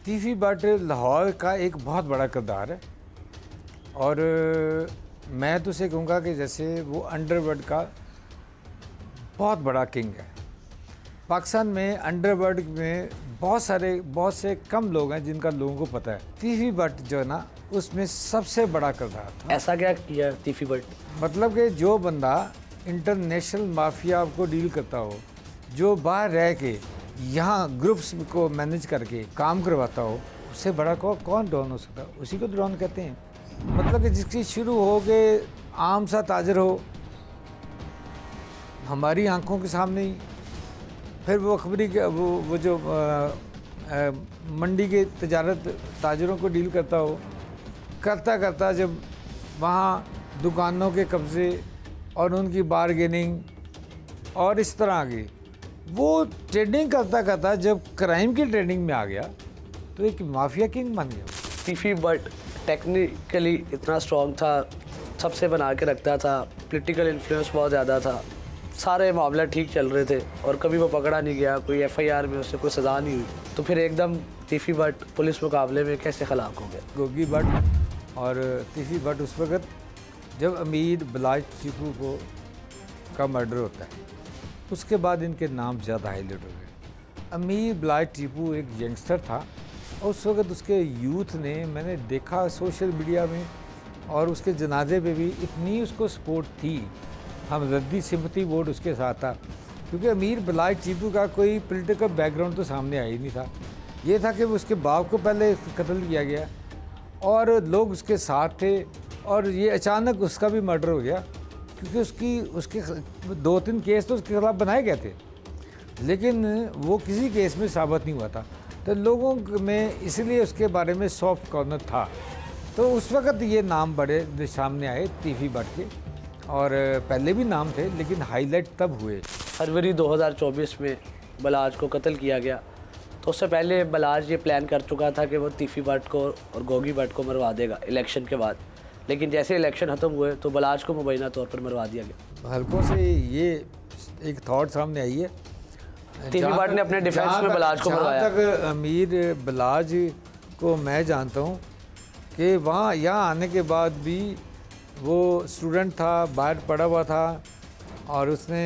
तीफी भट्ट लाहौर का एक बहुत बड़ा किरदार है और मैं तो उसे कहूँगा कि जैसे वो अंडरवर्ल्ड का बहुत बड़ा किंग है। पाकिस्तान में अंडरवर्ल्ड में बहुत से कम लोग हैं जिनका लोगों को पता है। तीफी भट्ट जो है ना, उसमें सबसे बड़ा किरदार था। ऐसा क्या किया तीफी भट्ट? मतलब कि जो बंदा इंटरनेशनल माफिया को डील करता हो, जो बाहर रह के यहाँ ग्रुप्स को मैनेज करके काम करवाता हो, उससे बड़ा कौन डॉन हो सकता है? उसी को डॉन कहते हैं। मतलब कि जिसकी शुरू हो के आम सा ताजर हो हमारी आंखों के सामने ही, फिर वो अखबारी के वो जो मंडी के तजारत ताजरों को डील करता हो, करता करता जब वहाँ दुकानों के कब्ज़े और उनकी बारगेनिंग और इस तरह आगे वो ट्रेडिंग करता करता जब क्राइम की ट्रेडिंग में आ गया तो एक माफिया किंग बन गया। तीफी भट्ट टेक्निकली इतना स्ट्रॉन्ग था, सबसे बना के रखता था, पॉलिटिकल इन्फ्लुएंस बहुत ज़्यादा था, सारे मामले ठीक चल रहे थे और कभी वो पकड़ा नहीं गया, कोई एफआईआर में उससे कोई सज़ा नहीं हुई। तो फिर एकदम तीफी भट्ट पुलिस मुकाबले में कैसे खलाक हो गया? गोगी भट्ट और तीफी भट्ट उस वक़्त जब अमीर बलाज टीपू का मर्डर होता है, उसके बाद इनके नाम ज़्यादा हाईलाइट हो गए। अमीर बलाज टीपू एक यंगस्टर था और उस वक़्त उसके यूथ ने, मैंने देखा सोशल मीडिया में और उसके जनाजे पे भी इतनी उसको सपोर्ट थी, हमदर्दी सिंपैथी वोट उसके साथ था, क्योंकि अमीर बलाज टीपू का कोई पॉलिटिकल बैकग्राउंड तो सामने आया ही नहीं था। ये था कि उसके बाप को पहले कत्ल किया गया और लोग उसके साथ थे और ये अचानक उसका भी मर्डर हो गया, क्योंकि उसके 2-3 केस तो उसके खिलाफ बनाए गए थे लेकिन वो किसी केस में साबित नहीं हुआ था। तो लोगों में इसलिए उसके बारे में सॉफ्ट कॉर्नर था। तो उस वक़्त ये नाम बड़े सामने आए तीफी भट्ट के, और पहले भी नाम थे लेकिन हाईलाइट तब हुए। फरवरी 2024 में बलाज को कत्ल किया गया। तो उससे पहले बलाज ये प्लान कर चुका था कि वो तीफी भट्ट को और गोगी भट्ट को मरवा देगा इलेक्शन के बाद, लेकिन जैसे इलेक्शन ख़त्म हुए तो बलाज को मुबैना तौर पर मरवा दिया गया। हल्कों से ये एक थॉट सामने आई है। तीफी भट्ट ने अपने डिफेंस में बलाज को मरवाया। तक अमीर बलाज को मैं जानता हूँ कि वहाँ यहाँ आने के बाद भी वो स्टूडेंट था, बाहर पढ़ा हुआ था और उसने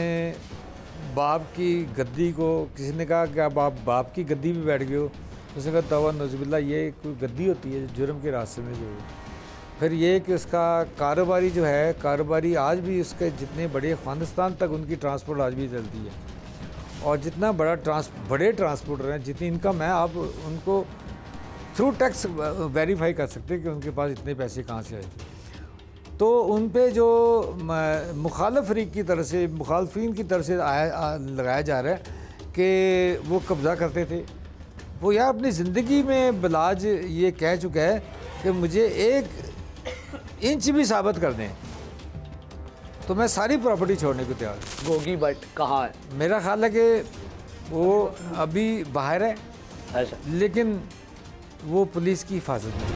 बाप की गद्दी को, किसी ने कहा कि आप बाप की गद्दी पे बैठ गए हो, उसने कहा तवा नज़बिल्ला, ये कोई गद्दी होती है जुर्म के रास्ते में जो। फिर ये कि उसका कारोबारी जो है, कारोबारी आज भी उसके जितने बड़े अफगानिस्तान तक उनकी ट्रांसपोर्ट आज भी चलती है और जितना बड़े ट्रांसपोर्टर हैं, जितनी इनकम है, आप उनको थ्रू टैक्स वेरीफाई कर सकते हैं कि उनके पास इतने पैसे कहाँ से आए। तो उन पे जो मुखालिफ फरीक की तरफ से, मुखालफिन की तरफ से लगाया जा रहा है कि वो कब्ज़ा करते थे, वो यार अपनी ज़िंदगी में बलाज ये कह चुका है कि मुझे 1 इंच भी साबित कर दें तो मैं सारी प्रॉपर्टी छोड़ने को तैयार हूँ। गोगी भट्ट कहाँ है? मेरा ख्याल है कि वो अभी बाहर है, अच्छा, लेकिन वो पुलिस की हिफाजत में।